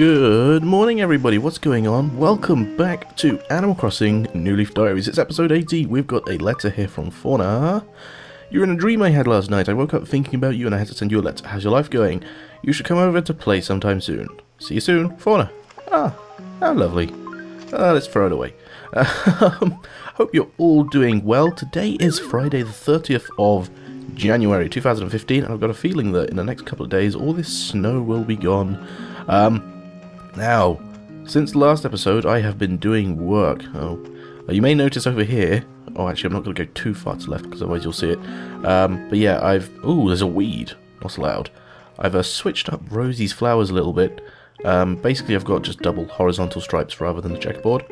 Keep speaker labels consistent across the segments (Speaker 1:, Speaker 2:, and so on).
Speaker 1: Good morning everybody, what's going on? Welcome back to Animal Crossing New Leaf Diaries. It's episode 80, we've got a letter here from Fauna. You're in a dream I had last night. I woke up thinking about you and I had to send you a letter. How's your life going? You should come over to play sometime soon. See you soon, Fauna. How lovely. Let's throw it away. Hope you're all doing well. Today is Friday the 30th of January 2015, and I've got a feeling that in the next couple of days all this snow will be gone. Now, since the last episode, I have been doing work. You may notice over here. Oh, actually, I'm not going to go too far to the left because otherwise you'll see it. But yeah, ooh, there's a weed. Not allowed. I've switched up Rosie's flowers a little bit. Basically, I've got just double horizontal stripes rather than the checkerboard.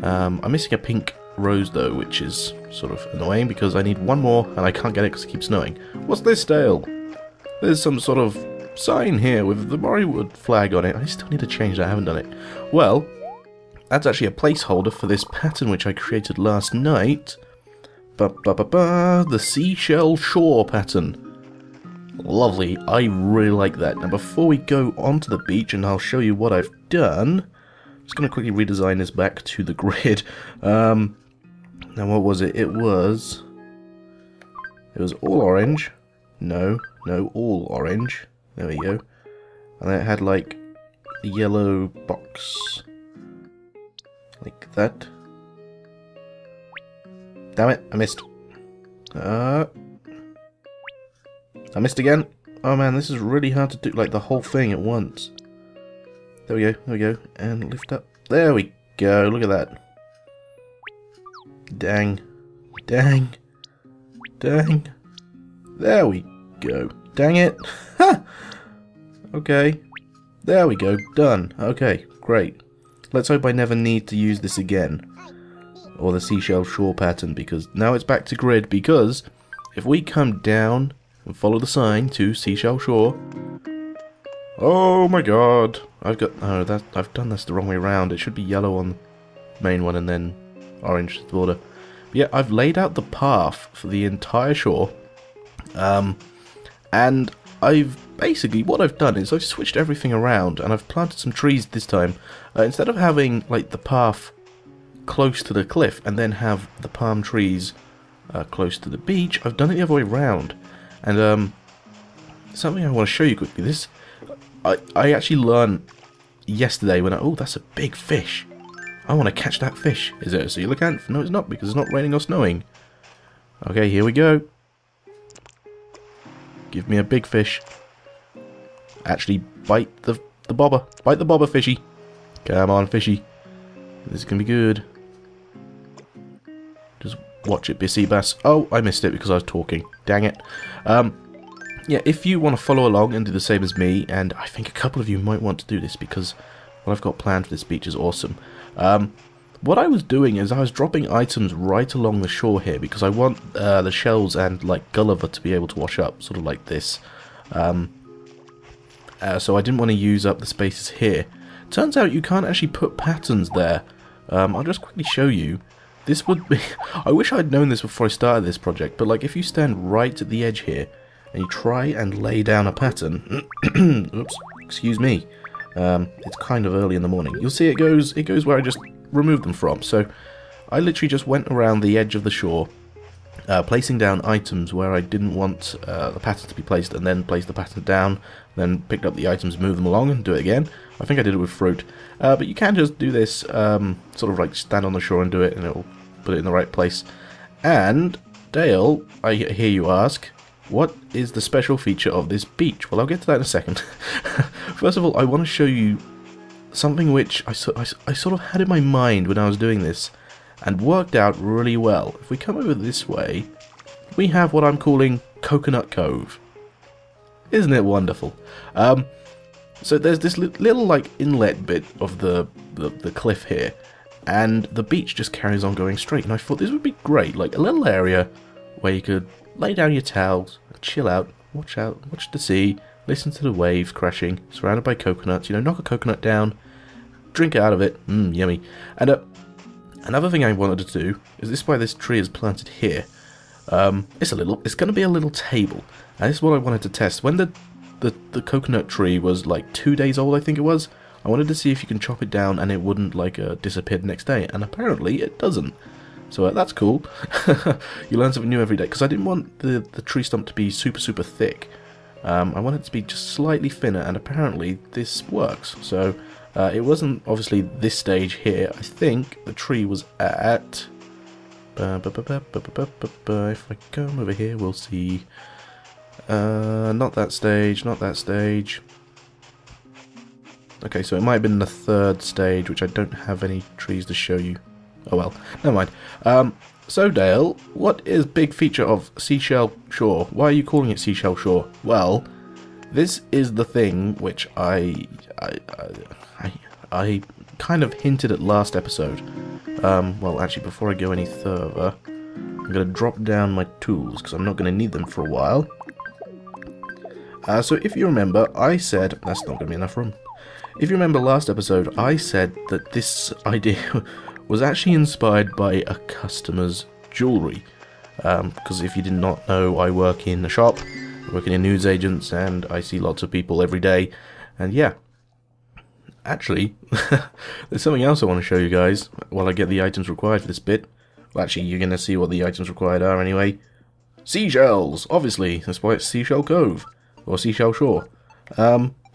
Speaker 1: I'm missing a pink rose though, which is sort of annoying because I need one more and I can't get it because it keeps snowing. What's this, Dale? There's some sort of sign here with the Moriwood flag on it. I still need to change that, I haven't done it. Well, that's actually a placeholder for this pattern which I created last night. The Seashell shore pattern. Lovely, I really like that. Now before we go onto the beach, and I'll show you what I've done, I'm just going to quickly redesign this back to the grid. Now what was it? It was all orange. No, all orange. There we go. And then it had like a yellow box. Like that. Damn it, I missed. I missed again. Oh man, this is really hard to do, like the whole thing at once. There we go, and lift up. There we go, look at that. Dang. There we go. Dang it. Ha! Okay. There we go, done. Okay, great. Let's hope I never need to use this again. Or the Seashell shore pattern, because now it's back to grid, because if we come down and follow the sign to Seashell shore. Oh my god. I've done this the wrong way around. It should be yellow on the main one and then orange to the border. But yeah, I've laid out the path for the entire shore. And what I've done is I've switched everything around and I've planted some trees this time. Instead of having like the path close to the cliff and then have the palm trees close to the beach, I've done it the other way around. And something I want to show you quickly. I actually learned yesterday when oh, that's a big fish. I want to catch that fish. Is it a coelacanth? No, it's not, because it's not raining or snowing. Okay, here we go. Give me a big fish. Actually, bite the bobber. Bite the bobber, fishy. Come on, fishy. This is going to be good. Just watch it be a sea bass. Oh, I missed it because I was talking. Dang it. Yeah, if you want to follow along and do the same as me, and I think a couple of you might want to do this because what I've got planned for this beach is awesome. What I was doing is I was dropping items right along the shore here because I want the shells and like Gulliver to be able to wash up, sort of like this. So I didn't want to use up the spaces here. Turns out you can't actually put patterns there. I'll just quickly show you. This would be... I wish I'd known this before I started this project, but like if you stand right at the edge here and you try and lay down a pattern... Oops, excuse me. It's kind of early in the morning. You'll see it goes where I just removed them from. So I literally just went around the edge of the shore, placing down items where I didn't want the pattern to be placed, and then placed the pattern down, then picked up the items, move them along, and do it again. I think I did it with fruit. But you can just do this, sort of like stand on the shore and do it, and it'll put it in the right place. And, Dale, I hear you ask, what is the special feature of this beach? Well, I'll get to that in a second. First of all, I want to show you something which I sort of had in my mind when I was doing this, and worked out really well. If we come over this way, we have what I'm calling Coconut Cove. Isn't it wonderful? So there's this little like inlet bit of the cliff here, and the beach just carries on going straight, and I thought this would be great, like a little area where you could lay down your towels, chill out, watch the sea, listen to the waves crashing, surrounded by coconuts, knock a coconut down, drink out of it, yummy. And another thing I wanted to do is this, why this tree is planted here. It's going to be a little table, and this is what I wanted to test. When the coconut tree was like 2 days old, I think it was, I wanted to see if you can chop it down and it wouldn't like disappear the next day, and apparently it doesn't. So that's cool. You learn something new every day, because I didn't want the tree stump to be super thick. I wanted it to be just slightly thinner, and apparently this works. So it wasn't obviously this stage here. I think the tree was at... if I come over here, we'll see... not that stage, not that stage. Okay, so it might have been the third stage, which I don't have any trees to show you. Oh well, never mind. So Dale, what is big feature of Seashell Shore? Why are you calling it Seashell Shore? Well, this is the thing which I kind of hinted at last episode. Well, actually, before I go any further, I'm going to drop down my tools, because I'm not going to need them for a while. So if you remember, I said... That's not going to be enough room. If you remember last episode, I said that this idea was actually inspired by a customer's jewellery. Because if you did not know, I work in a shop, working in news agents, and I see lots of people every day. And yeah, actually, there's something else I want to show you guys while I get the items required for this bit. Well, actually, you're going to see what the items required are anyway. Seashells, obviously. That's why it's Seashell Cove, or Seashell Shore.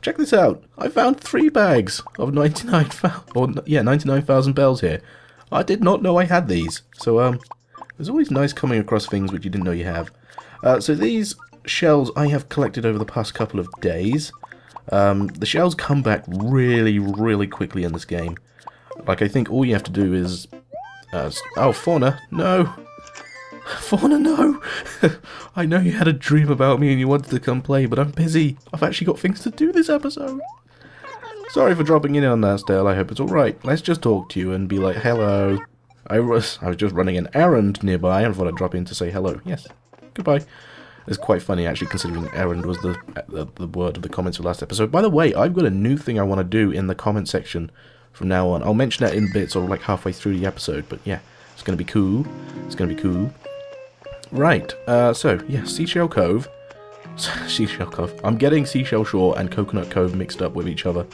Speaker 1: Check this out. I found 3 bags of 99,000 bells here. I did not know I had these. So, it's always nice coming across things which you didn't know you have. So these shells I have collected over the past couple of days. The shells come back really quickly in this game. Like, I think all you have to do is... oh, Fauna, no! Fauna, no! I know you had a dream about me and you wanted to come play, but I'm busy. I've actually got things to do this episode. Sorry for dropping in on that, Dale. I hope it's alright. Let's just talk to you and be like, hello. I was just running an errand nearby and thought I'd drop in to say hello. Yes. Goodbye. It's quite funny, actually, considering errand was the word of the comments of last episode. By the way, I've got a new thing I want to do in the comment section from now on. I'll mention that in bits or like halfway through the episode, but yeah, it's going to be cool. It's going to be cool. Right, so, yeah, Seashell Cove. Seashell Cove. I'm getting Seashell Shore and Coconut Cove mixed up with each other.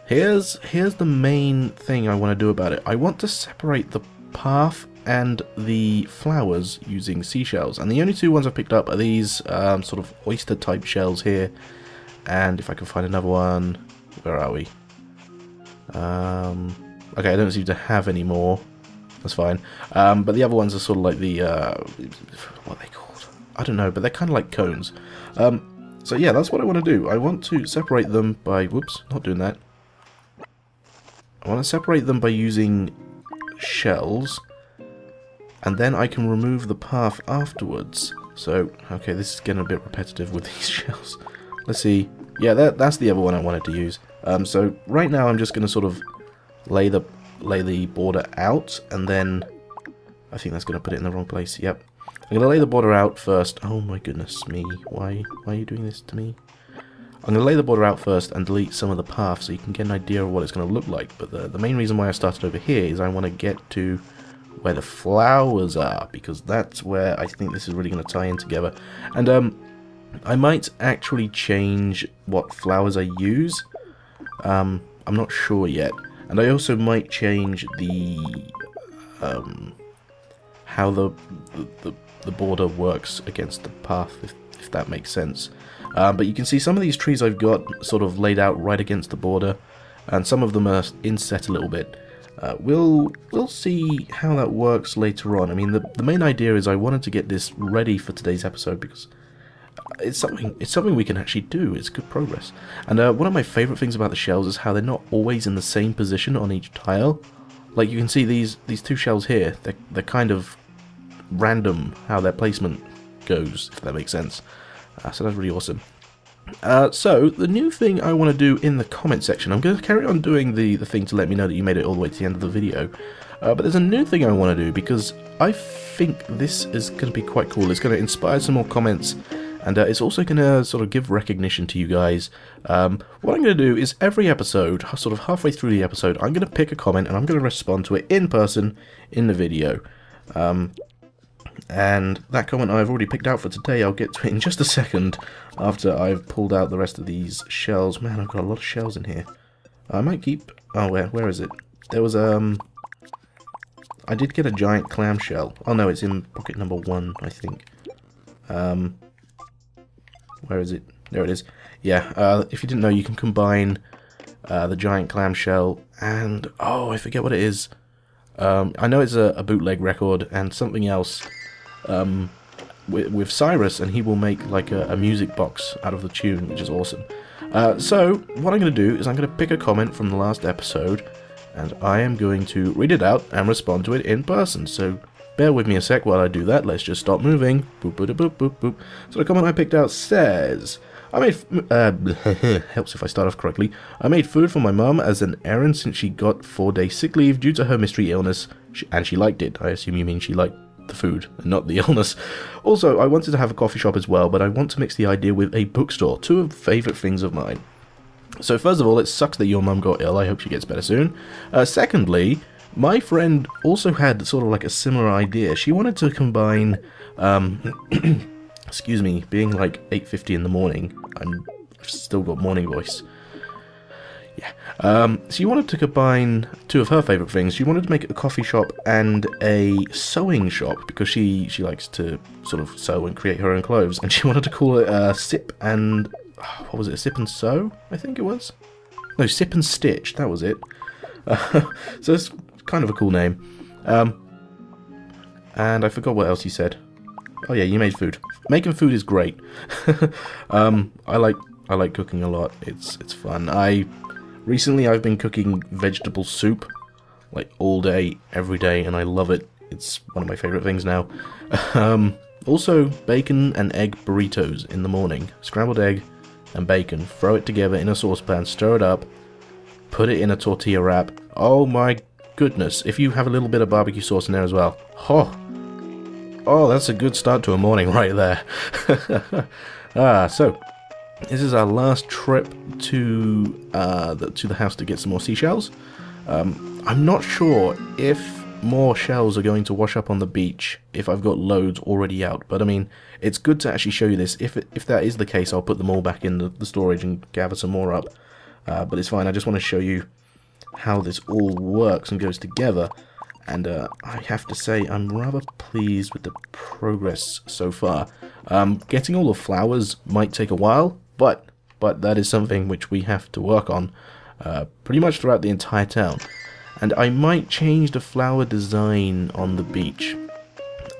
Speaker 1: Here's the main thing I want to do about it. I want to separate the path and the flowers using seashells. And the only 2 ones I've picked up are these sort of oyster-type shells here. And if I can find another one... Where are we? Okay, I don't seem to have any more. That's fine. But the other ones are sort of like the... what are they called? I don't know, but they're kind of like cones. So yeah, that's what I want to do. I want to separate them by... Whoops, not doing that. I want to separate them by using shells. And then I can remove the path afterwards. So, okay, this is getting a bit repetitive with these shells. Let's see. Yeah, that's the other one I wanted to use. So right now I'm just going to sort of lay the border out, and then I think that's going to put it in the wrong place. Yep. I'm going to lay the border out first. Oh my goodness me. Why are you doing this to me? I'm going to lay the border out first and delete some of the path so you can get an idea of what it's going to look like. But the main reason why I started over here is I want to get to where the flowers are, because that's where I think this is really going to tie in together. And I might actually change what flowers I use. I'm not sure yet. And I also might change the how the border works against the path, if that makes sense. But you can see some of these trees I've got sort of laid out right against the border, and some of them are inset a little bit. We'll see how that works later on. I mean, the main idea is I wanted to get this ready for today's episode because it's something we can actually do. It's good progress. And one of my favourite things about the shells is how they're not always in the same position on each tile. Like you can see these 2 shells here, they're kind of random how their placement goes, if that makes sense. So that's really awesome. So the new thing I want to do in the comment section, I'm going to carry on doing the thing to let me know that you made it all the way to the end of the video. But there's a new thing I want to do because I think this is going to be quite cool. It's going to inspire some more comments. And it's also going to sort of give recognition to you guys. What I'm going to do is every episode, sort of halfway through the episode, I'm going to pick a comment and I'm going to respond to it in person in the video. And that comment I've already picked out for today, I'll get to it in just a second after I've pulled out the rest of these shells. Man, I've got a lot of shells in here. I might keep... Oh, where is it? There was, I did get a giant clamshell. Oh no, it's in pocket number 1, I think. Where is it? There it is. Yeah, if you didn't know, you can combine the giant clamshell and... Oh, I forget what it is. I know it's a bootleg record and something else with Cyrus, and he will make like a music box out of the tune, which is awesome. So, what I'm going to do is I'm going to pick a comment from the last episode, and I am going to read it out and respond to it in person. So, bear with me a sec while I do that. Let's just stop moving. Boop, boop, boop, boop, boop. So the comment I picked out says... I made... helps if I start off correctly. I made food for my mum as an errand since she got 4-day sick leave due to her mystery illness, and she liked it. I assume you mean she liked the food, and not the illness. Also, I wanted to have a coffee shop as well, but I want to mix the idea with a bookstore, 2 favourite things of mine. So first of all, it sucks that your mum got ill. I hope she gets better soon. Secondly, my friend also had sort of like a similar idea. She wanted to combine... excuse me, being like 8:50 in the morning. I've still got morning voice. Yeah. She wanted to combine 2 of her favourite things. She wanted to make a coffee shop and a sewing shop, because she likes to sort of sew and create her own clothes. And she wanted to call it Sip and... what was it? Sip and Sew, I think it was? No, Sip and Stitch, that was it. So it's kind of a cool name. And I forgot what else you said. Oh yeah, you made food. Making food is great. I like cooking a lot. It's fun. Recently I've been cooking vegetable soup like all day, every day, and I love it. It's one of my favorite things now. Also, bacon and egg burritos in the morning. Scrambled egg and bacon. Throw it together in a saucepan, stir it up, put it in a tortilla wrap. Oh my goodness! If you have a little bit of barbecue sauce in there as well. Oh, that's a good start to a morning right there. So this is our last trip to the house to get some more seashells. I'm not sure if more shells are going to wash up on the beach if I've got loads already out, but I mean, it's good to actually show you this. If that is the case, I'll put them all back in the storage and gather some more up. But it's fine. I just want to show you how this all works and goes together. And I have to say, I'm rather pleased with the progress so far. Getting all the flowers might take a while, but that is something which we have to work on pretty much throughout the entire town. And I might change the flower design on the beach.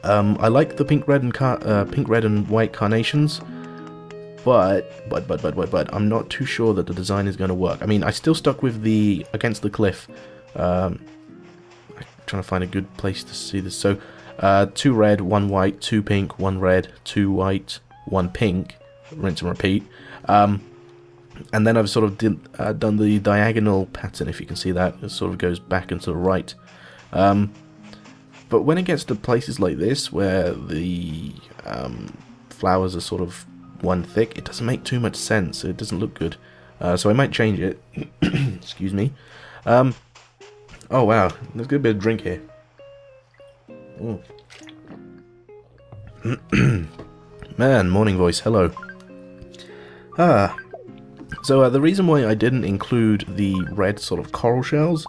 Speaker 1: I like the pink, red, and white carnations, but I'm not too sure that the design is going to work. I mean, I still stuck with the against the cliff. Trying to find a good place to see this. So 2 red, 1 white, 2 pink, 1 red, 2 white, 1 pink, rinse and repeat. And then I've sort of done the diagonal pattern, if you can see that. It sort of goes back and to the right. But when it gets to places like this where the flowers are sort of one thick, it doesn't make too much sense. It doesn't look good. So I might change it. Excuse me. Oh wow, there's a good bit of drink here. Man, morning voice, hello. So the reason why I didn't include the red sort of coral shells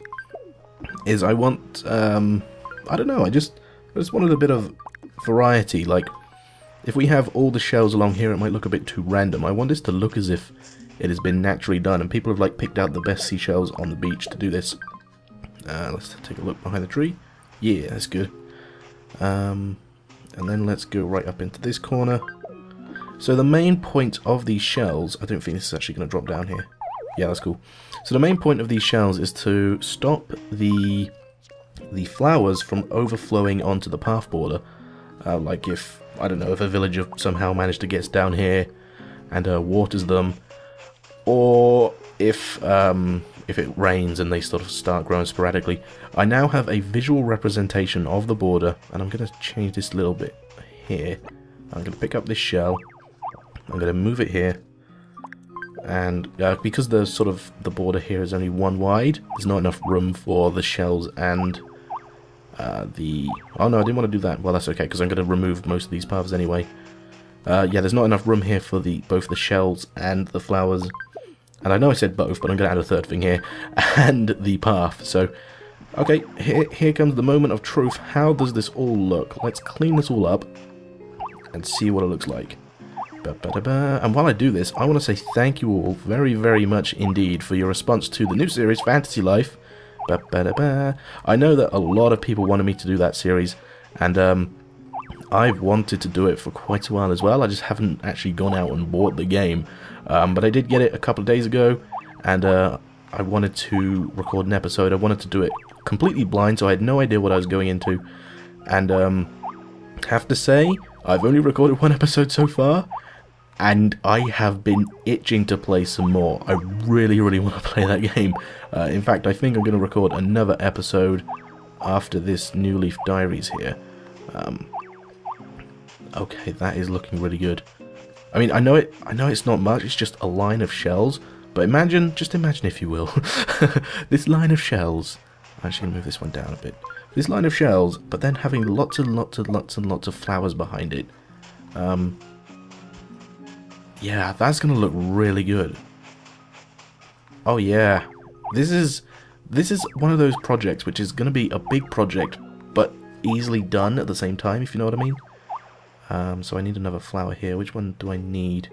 Speaker 1: is I want, I don't know, I just wanted a bit of variety. Like, if we have all the shells along here, it might look a bit too random. I want this to look as if it has been naturally done, and people have like picked out the best seashells on the beach to do this. Let's take a look behind the tree. Yeah, that's good. And then let's go right up into this corner. So the main point of these shells, I don't think this is actually going to drop down here. Yeah, that's cool. So the main point of these shells is to stop the flowers from overflowing onto the path border. Like if, I don't know, if a villager somehow managed to get down here and waters them, or if it rains and they sort of start growing sporadically. I now have a visual representation of the border, and I'm going to change this a little bit here. I'm going to pick up this shell, I'm going to move it here, and because the border here is only 1 wide, there's not enough room for the shells and Oh no, I didn't want to do that. Well, that's okay, because I'm going to remove most of these paths anyway. Yeah, there's not enough room here for both the shells and the flowers. And I know I said both, but I'm going to add a third thing here. And the path. So, okay, here comes the moment of truth. How does this all look? Let's clean this all up and see what it looks like. And while I do this, I want to say thank you all very, very much indeed for your response to the new series, Fantasy Life. I know that a lot of people wanted me to do that series, and I've wanted to do it for quite a while as well. I just haven't actually gone out and bought the game, but I did get it a couple of days ago, and I wanted to record an episode. I wanted to do it completely blind, so I had no idea what I was going into, and have to say, I've only recorded one episode so far, and I have been itching to play some more. I really, really want to play that game. In fact, I think I'm going to record another episode after this New Leaf Diaries here. Okay, that is looking really good. I mean, I know it's not much. It's just a line of shells. But just imagine if you will, this line of shells. I'm actually going to move this one down a bit. This line of shells, but then having lots and lots and lots and lots of flowers behind it. Yeah, that's going to look really good. Oh yeah, this is one of those projects which is going to be a big project, but easily done at the same time, if you know what I mean. So I need another flower here. Which one do I need?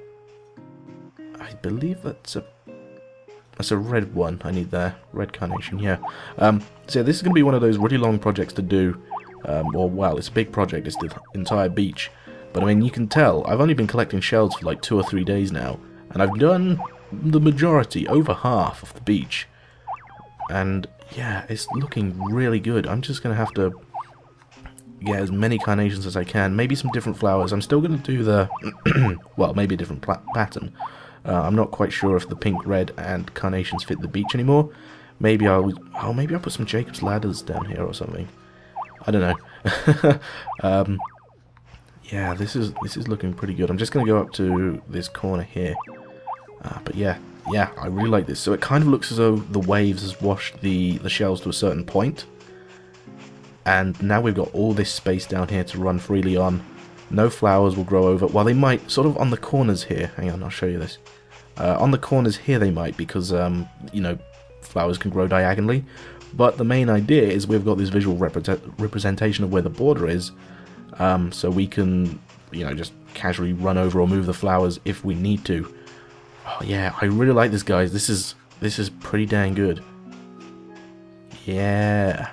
Speaker 1: I believe that's a red one I need there. Red carnation, yeah. So this is going to be one of those really long projects to do. Well, it's a big project. It's the entire beach. But I mean, you can tell, I've only been collecting shells for like 2 or 3 days now, and I've done the majority, over half of the beach. And yeah, it's looking really good. I'm just going to have to get as many carnations as I can, maybe some different flowers. I'm still going to do the, well, maybe a different pattern. I'm not quite sure if the pink, red, and carnations fit the beach anymore. Maybe maybe I'll put some Jacob's ladders down here or something. I don't know. Yeah, this is looking pretty good. I'm just going to go up to this corner here. But yeah, I really like this. So it kind of looks as though the waves has washed the shells to a certain point. And now we've got all this space down here to run freely on. No flowers will grow over. Well, they might, sort of on the corners here. Hang on, I'll show you this. On the corners here they might, because, you know, flowers can grow diagonally. But the main idea is we've got this visual representation of where the border is. So we can, you know, just casually run over or move the flowers if we need to. Oh yeah, I really like this, guys. This is pretty dang good. Yeah.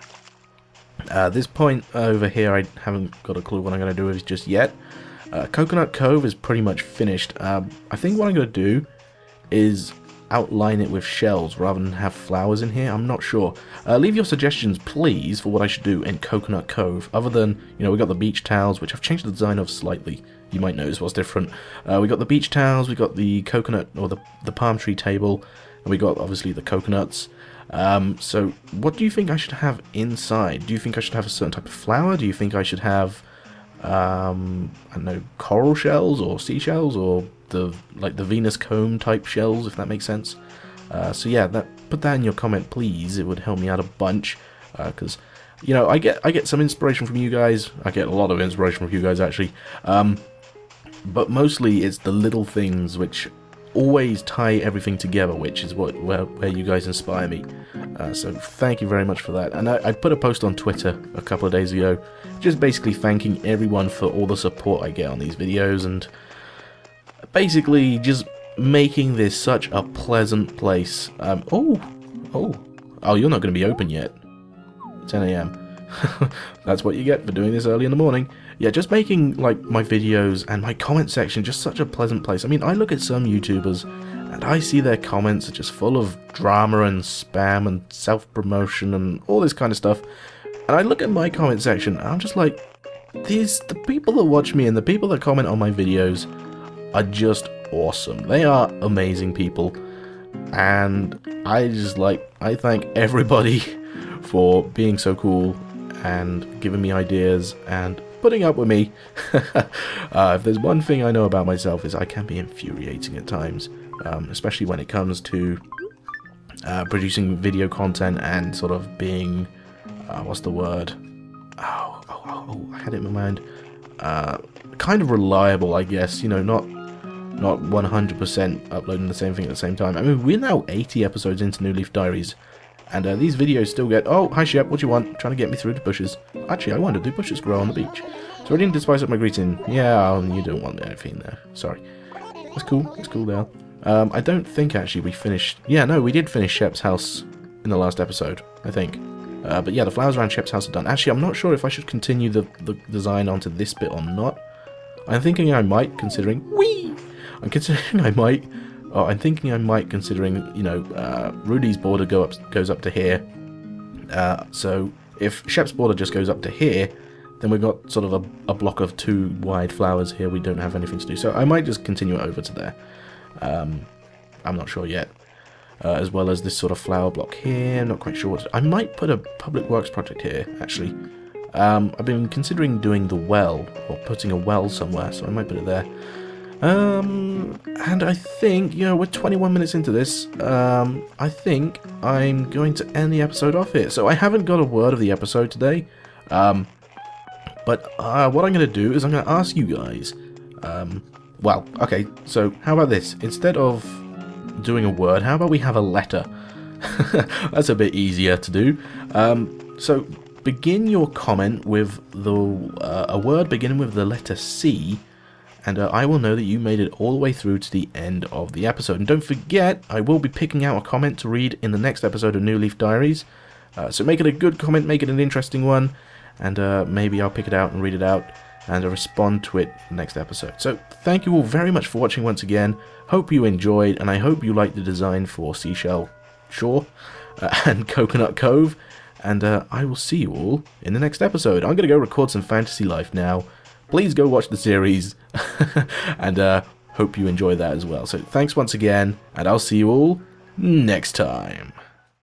Speaker 1: This point over here, I haven't got a clue what I'm going to do with just yet. Coconut Cove is pretty much finished. I think what I'm going to do is outline it with shells rather than have flowers in here. I'm not sure. Leave your suggestions, please, for what I should do in Coconut Cove. Other than, you know, we got the beach towels, which I've changed the design of slightly. You might notice what's different. We got the beach towels, we got the coconut, or the palm tree table, and we got, obviously, the coconuts. So, what do you think I should have inside? Do you think I should have a certain type of flower? Do you think I should have, I don't know, coral shells, or seashells, or the Venus comb type shells, if that makes sense? So yeah, put that in your comment, please. It would help me out a bunch, because you know, I get some inspiration from you guys. I get a lot of inspiration from you guys, actually, but mostly it's the little things which always tie everything together, which is where you guys inspire me. So thank you very much for that. And I put a post on Twitter a couple of days ago, just basically thanking everyone for all the support I get on these videos, and basically just making this such a pleasant place. Oh, you're not going to be open yet. 10 AM. That's what you get for doing this early in the morning. Yeah, just making, like, my videos and my comment section just such a pleasant place. I mean, I look at some YouTubers and I see their comments are just full of drama and spam and self-promotion and all this kind of stuff. And I look at my comment section and I'm just like, the people that watch me and the people that comment on my videos are just awesome. They are amazing people, and I thank everybody for being so cool and giving me ideas and putting up with me. If there's one thing I know about myself, is I can be infuriating at times, especially when it comes to producing video content and sort of being, what's the word? oh, I had it in my mind, kind of reliable, I guess, you know, not 100% uploading the same thing at the same time. I mean, we're now 80 episodes into New Leaf Diaries, and these videos still get, oh, hi Shep, what do you want? Trying to get me through the bushes. Actually, I wonder, do bushes grow on the beach? So I didn't spice up my greeting. Yeah, you don't want anything there. Sorry. It's cool. It's cool now. I don't think, actually, we finished... Yeah, no, we did finish Shep's house in the last episode, I think. But yeah, the flowers around Shep's house are done. Actually, I'm not sure if I should continue the design onto this bit or not. I'm thinking I might, considering... Whee! I'm considering I might... Oh, I'm thinking I might, considering, you know, Rudy's border goes up to here. So if Shep's border just goes up to here, then we've got sort of a block of 2 wide flowers here. We don't have anything to do. So I might just continue it over to there. I'm not sure yet. As well as this sort of flower block here. Not quite sure what to... I might put a public works project here, actually. I've been considering doing the well, or putting a well somewhere, so I might put it there. And I think, you know, we're 21 minutes into this, I think I'm going to end the episode off here. So I haven't got a word of the episode today, but what I'm going to do is I'm going to ask you guys, well, okay, so how about this? Instead of doing a word, how about we have a letter? That's a bit easier to do. So begin your comment with a word beginning with the letter C, and I will know that you made it all the way through to the end of the episode. And don't forget, I will be picking out a comment to read in the next episode of New Leaf Diaries. So make it a good comment, make it an interesting one, and maybe I'll pick it out and read it out and respond to it next episode. So thank you all very much for watching once again. Hope you enjoyed, and I hope you liked the design for Seashell Shore and Coconut Cove. And I will see you all in the next episode. I'm going to go record some Fantasy Life now. Please go watch the series, and hope you enjoy that as well. So thanks once again, and I'll see you all next time.